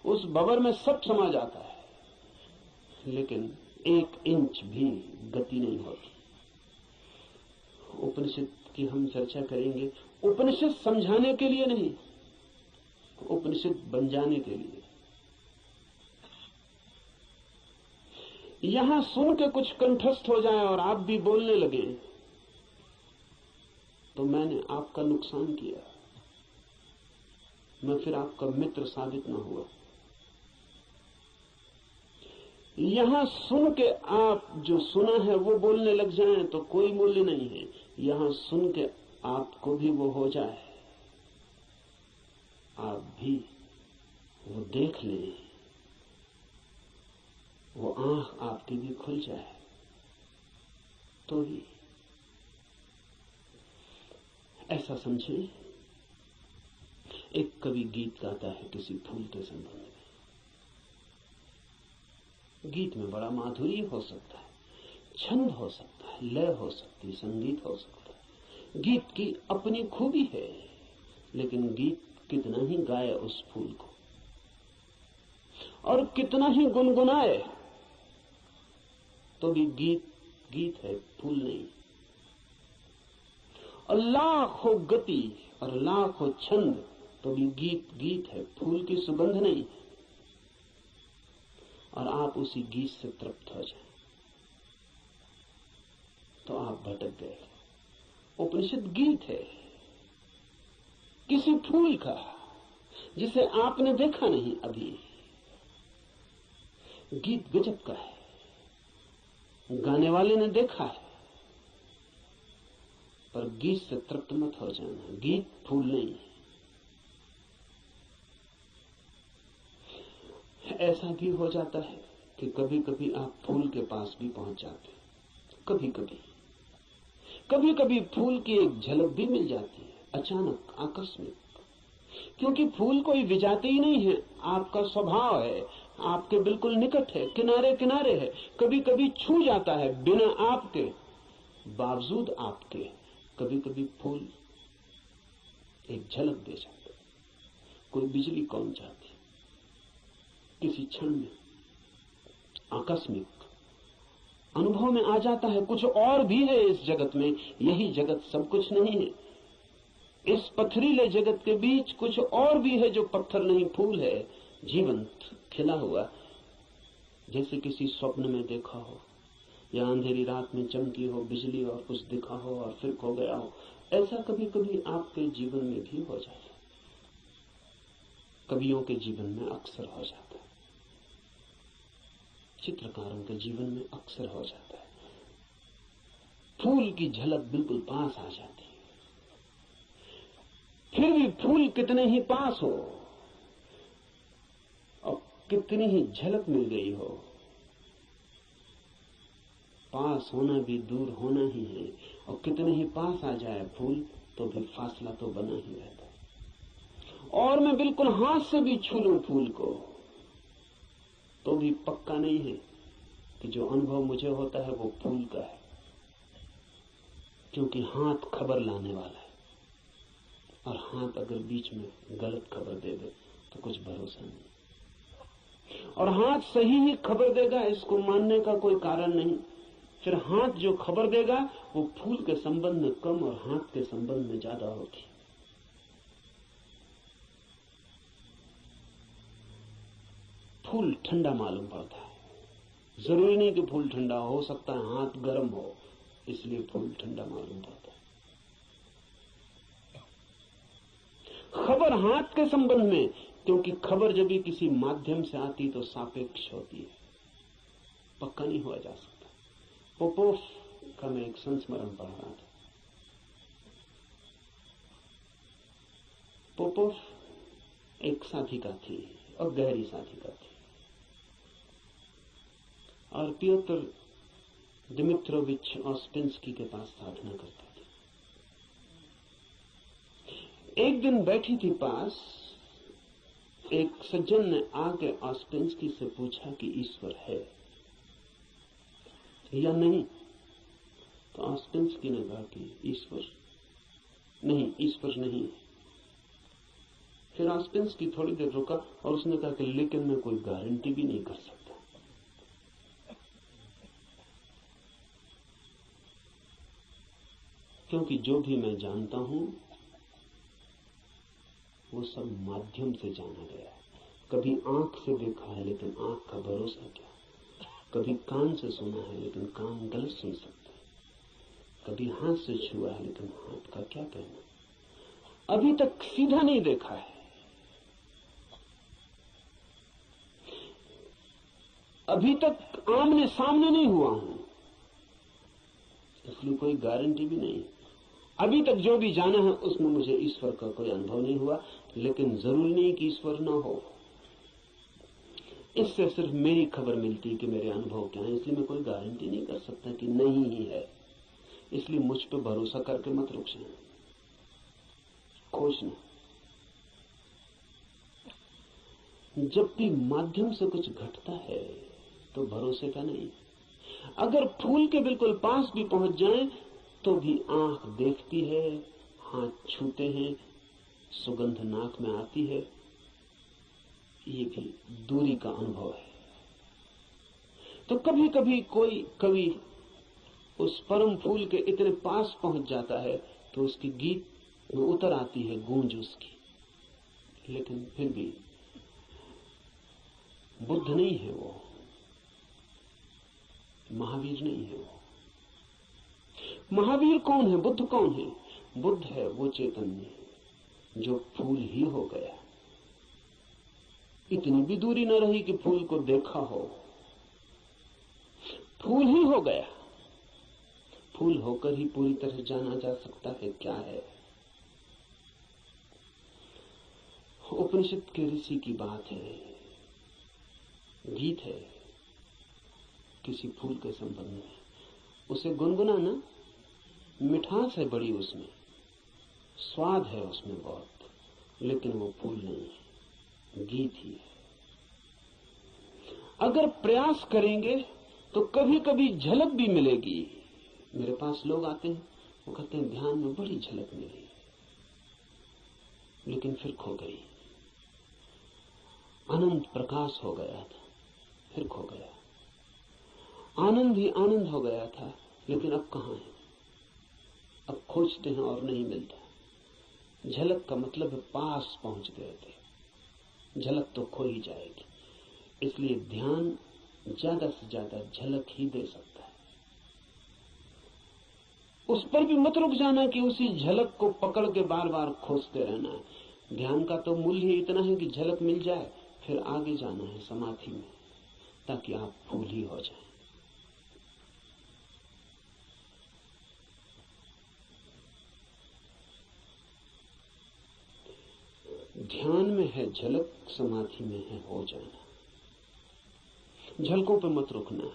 उस भंवर में सब समा जाता है, लेकिन 1 इंच भी गति नहीं होती। उपनिषद की हम चर्चा करेंगे। उपनिषद समझाने के लिए नहीं, उपनिषद बन जाने के लिए। यहां सुन के कुछ कंठस्थ हो जाए और आप भी बोलने लगे तो मैंने आपका नुकसान किया, मैं फिर आपका मित्र साबित न हुआ। यहां सुन के आप जो सुना है वो बोलने लग जाएं तो कोई मूल्य नहीं है। यहां सुन के आपको भी वो हो जाए, आप भी वो देख लें, वो आंख आपकी भी खुल जाए तो ही। ऐसा समझें, एक कवि गीत गाता है किसी फूल के संबंध में। गीत में बड़ा माधुर्य हो सकता है, छंद हो सकता है, लय हो सकती है, संगीत हो सकता है। गीत की अपनी खूबी है, लेकिन गीत कितना ही गाए उस फूल को और कितना ही गुनगुनाए तो भी गीत गीत है, फूल नहीं। और लाखों गति और लाखों छंद तो भी गीत गीत है, फूल की सुगंध नहीं। और आप उसी गीत से तृप्त हो जाएं तो आप भटक गए। उपनिषद गीत है किसी फूल का जिसे आपने देखा नहीं अभी। गीत गजब का है, गाने वाले ने देखा है, पर गीत से तृप्त मत हो जाना। गीत फूल नहीं है। ऐसा भी हो जाता है कि कभी कभी आप फूल के पास भी पहुंच जाते हैं। कभी कभी फूल की एक झलक भी मिल जाती है, अचानक, आकस्मिक। क्योंकि फूल कोई विजाती ही नहीं है, आपका स्वभाव है, आपके बिल्कुल निकट है, किनारे किनारे है। कभी कभी छू जाता है बिना आपके, बावजूद आपके। कभी कभी फूल एक झलक दे जाता है, कोई बिजली कौन जाती किसी क्षण में, आकस्मिक अनुभव में आ जाता है। कुछ और भी है इस जगत में, यही जगत सब कुछ नहीं है। इस पथरीले जगत के बीच कुछ और भी है जो पत्थर नहीं, फूल है, जीवंत खिला हुआ, जैसे किसी स्वप्न में देखा हो या अंधेरी रात में चमकी हो बिजली और कुछ दिखा हो और फिर खो गया हो। ऐसा कभी कभी आपके जीवन में भी हो जाता है, कवियों के जीवन में अक्सर हो जाता है, चित्रकारों के जीवन में अक्सर हो जाता है। फूल की झलक बिल्कुल पास आ जाती है। फिर भी फूल कितने ही पास हो और कितनी ही झलक मिल गई हो, पास होना भी दूर होना ही है। और कितने ही पास आ जाए फूल तो भी फासला तो बना ही रहता है। और मैं बिल्कुल हाथ से भी छू लूं फूल को तो भी पक्का नहीं है कि जो अनुभव मुझे होता है वो फूल का है, क्योंकि हाथ खबर लाने वाला है और हाथ अगर बीच में गलत खबर दे दे तो कुछ भरोसा नहीं। और हाथ सही ही खबर देगा इसको मानने का कोई कारण नहीं। फिर हाथ जो खबर देगा वो फूल के संबंध में कम और हाथ के संबंध में ज्यादा होगी। फूल ठंडा मालूम पड़ता है, जरूरी नहीं कि फूल ठंडा हो सकता है हाथ गर्म हो, इसलिए फूल ठंडा मालूम पड़ता है। खबर हाथ के संबंध में, क्योंकि खबर जब भी किसी माध्यम से आती तो सापेक्ष होती है, पक्का नहीं हुआ जा सकता। पोपोफ का मैं एक संस्मरण पढ़ रहा था। पोपोफ एक साधिका थी और गहरी साधिका थी, और पियोत्र दिमित्रोविच ऑस्पेंस्की के पास साधना करती थी। एक दिन बैठी थी पास, एक सज्जन ने आके ऑस्पेंस्की से पूछा कि ईश्वर है या नहीं। तो ऑस्पेंस्की ने कहा कि ईश्वर नहीं है। फिर ऑस्पेंसकी थोड़ी देर रुका और उसने कहा कि लेकिन मैं कोई गारंटी भी नहीं कर सकता, क्योंकि जो भी मैं जानता हूं वो सब माध्यम से जाना गया है। कभी आंख से देखा है लेकिन आंख का भरोसा क्या, कभी कान से सुना है लेकिन कान गलत सुन सकता है, कभी हाथ से छुआ है लेकिन हाथ का क्या कहना, अभी तक सीधा नहीं देखा है, अभी तक आमने सामने नहीं हुआ हूं, इसलिए कोई गारंटी भी नहीं। अभी तक जो भी जाना है उसमें मुझे ईश्वर का कोई अनुभव नहीं हुआ, लेकिन जरूरी नहीं कि ईश्वर न हो। इससे सिर्फ मेरी खबर मिलती है कि मेरे अनुभव क्या है, इसलिए मैं कोई गारंटी नहीं कर सकता कि नहीं ही है। इसलिए मुझ पर भरोसा करके मत रुक जाए, खोजना। जब भी माध्यम से कुछ घटता है तो भरोसे का नहीं। अगर फूल के बिल्कुल पास भी पहुंच जाएं तो भी आंख देखती है, हाथ छूते हैं, सुगंध नाक में आती है, ये भी दूरी का अनुभव है। तो कभी कभी कोई कवि उस परम फूल के इतने पास पहुंच जाता है तो उसकी गीत में उतर आती है गूंज उसकी, लेकिन फिर भी बुद्ध नहीं है वो, महावीर नहीं है वो। महावीर कौन है, बुद्ध कौन है? बुद्ध है वो चैतन्य जो फूल ही हो गया। इतनी भी दूरी न रही कि फूल को देखा हो, फूल ही हो गया। फूल होकर ही पूरी तरह जाना जा सकता है क्या है। उपनिषद के ऋषि की बात है, गीत है किसी फूल के संबंध में, उसे गुनगुनाना, मिठास है बड़ी उसमें, स्वाद है उसमें बहुत, लेकिन वो फूल नहीं है, गीत ही है। अगर प्रयास करेंगे तो कभी कभी झलक भी मिलेगी। मेरे पास लोग आते हैं, वो कहते हैं ध्यान में बड़ी झलक मिली, लेकिन फिर खो गई। अनंत प्रकाश हो गया था, फिर खो गया। आनंद ही आनंद हो गया था, लेकिन अब कहां है? अब खोजते हैं और नहीं मिलता। झलक का मतलब है पास पहुंच गए थे, झलक तो खो ही जाएगी। इसलिए ध्यान ज्यादा से ज्यादा झलक ही दे सकता है। उस पर भी मत रुक जाना कि उसी झलक को पकड़ के बार बार खोजते रहना है। ध्यान का तो मूल्य इतना है कि झलक मिल जाए, फिर आगे जाना है समाधि में, ताकि आप फूल ही हो जाएं। ध्यान में है झलक, समाधि में है हो जाना। झलकों पे मत रुकना।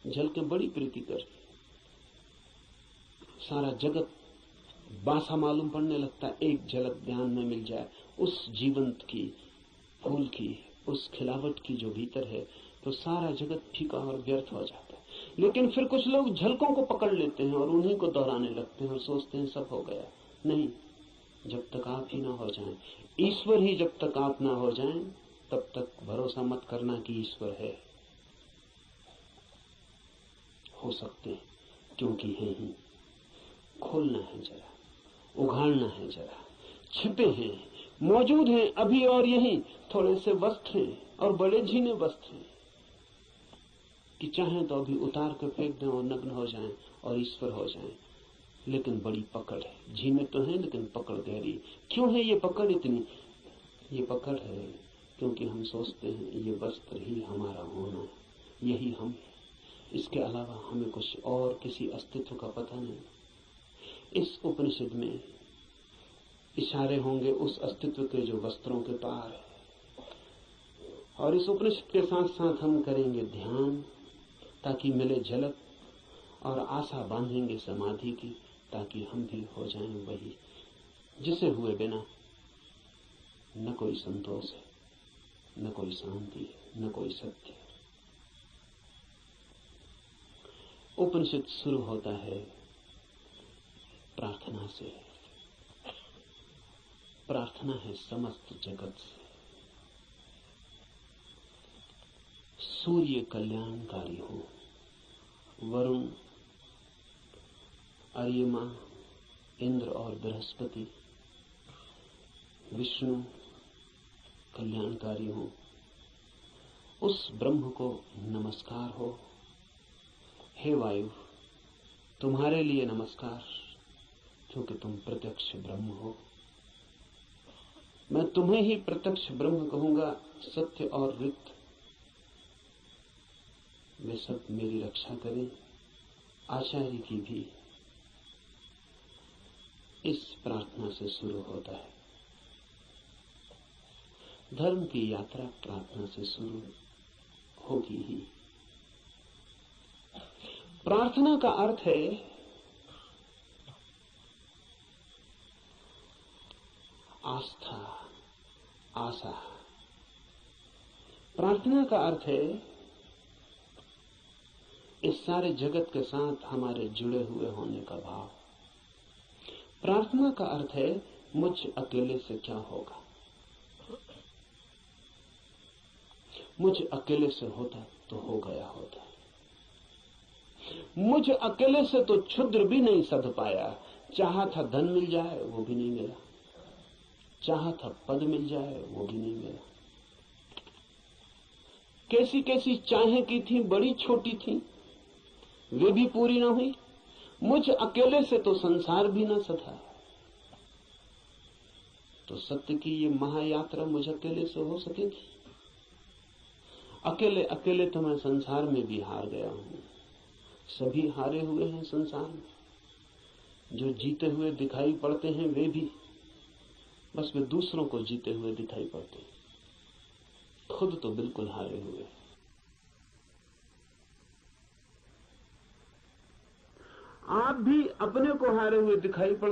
झलकें बड़ी प्रीति करती, सारा जगत बासा मालूम पड़ने लगता है। एक झलक ध्यान में मिल जाए उस जीवंत की, फूल की, उस खिलावट की जो भीतर है, तो सारा जगत फीका और व्यर्थ हो जाता है। लेकिन फिर कुछ लोग झलकों को पकड़ लेते हैं और उन्हीं को दोहराने लगते हैं और सोचते हैं सब हो गया। नहीं, जब तक आप ही ना हो जाएं, ईश्वर ही जब तक आप ना हो जाएं, तब तक भरोसा मत करना कि ईश्वर है। हो सकते हैं, क्योंकि है ही। खोलना है जरा, उघाड़ना है जरा। छिपे हैं, मौजूद हैं अभी और यहीं। थोड़े से वस्त्र हैं और बड़े झीने वस्त्र हैं कि चाहें तो अभी उतार कर फेंक दें और नग्न हो जाएं और ईश्वर हो जाएं। लेकिन बड़ी पकड़ है। झीने तो हैं लेकिन पकड़ गहरी। क्यों है ये पकड़ इतनी? ये पकड़ है क्योंकि हम सोचते हैं ये वस्त्र ही हमारा होना है, यही हम है। इसके अलावा हमें कुछ और किसी अस्तित्व का पता नहीं। इस उपनिषद में इशारे होंगे उस अस्तित्व के जो वस्त्रों के पार है। और इस उपनिषद के साथ साथ हम करेंगे ध्यान ताकि मिले झलक, और आशा बांधेंगे समाधि की ताकि हम भी हो जाएं वही जिसे हुए बिना न कोई संतोष है, न कोई शांति है, न कोई सत्य है। उपनिषद शुरू होता है प्रार्थना से। प्रार्थना है समस्त जगत से, सूर्य कल्याणकारी हो, वरुण, अर्यमा, इंद्र और बृहस्पति, विष्णु कल्याणकारी हो, उस ब्रह्म को नमस्कार हो। हे वायु, तुम्हारे लिए नमस्कार, क्योंकि तुम प्रत्यक्ष ब्रह्म हो। मैं तुम्हें ही प्रत्यक्ष ब्रह्म कहूंगा। सत्य और रित वे सब मेरी रक्षा करें, आचार्य की भी। इस प्रार्थना से शुरू होता है। धर्म की यात्रा प्रार्थना से शुरू होगी ही। प्रार्थना का अर्थ है आस्था, आशा। प्रार्थना का अर्थ है इस सारे जगत के साथ हमारे जुड़े हुए होने का भाव। प्रार्थना का अर्थ है मुझ अकेले से क्या होगा, मुझ अकेले से होता तो हो गया होता। मुझ अकेले से तो क्षुद्र भी नहीं सध पाया। चाहा था धन मिल जाए, वो भी नहीं मिला। चाहा था पद मिल जाए, वो भी नहीं मिला। कैसी कैसी चाहें की थी, बड़ी छोटी थी, वे भी पूरी ना हुई। मुझ अकेले से तो संसार भी ना सधा। तो सत्य की ये महायात्रा मुझ अकेले से हो सकेगी? अकेले अकेले तो मैं संसार में भी हार गया हूं। सभी हारे हुए हैं संसार में। जो जीते हुए दिखाई पड़ते हैं वे भी, बस वे दूसरों को जीते हुए दिखाई पड़ते हैं, खुद तो बिल्कुल हारे हुए। आप भी अपने को हारे हुए दिखाई पड़ते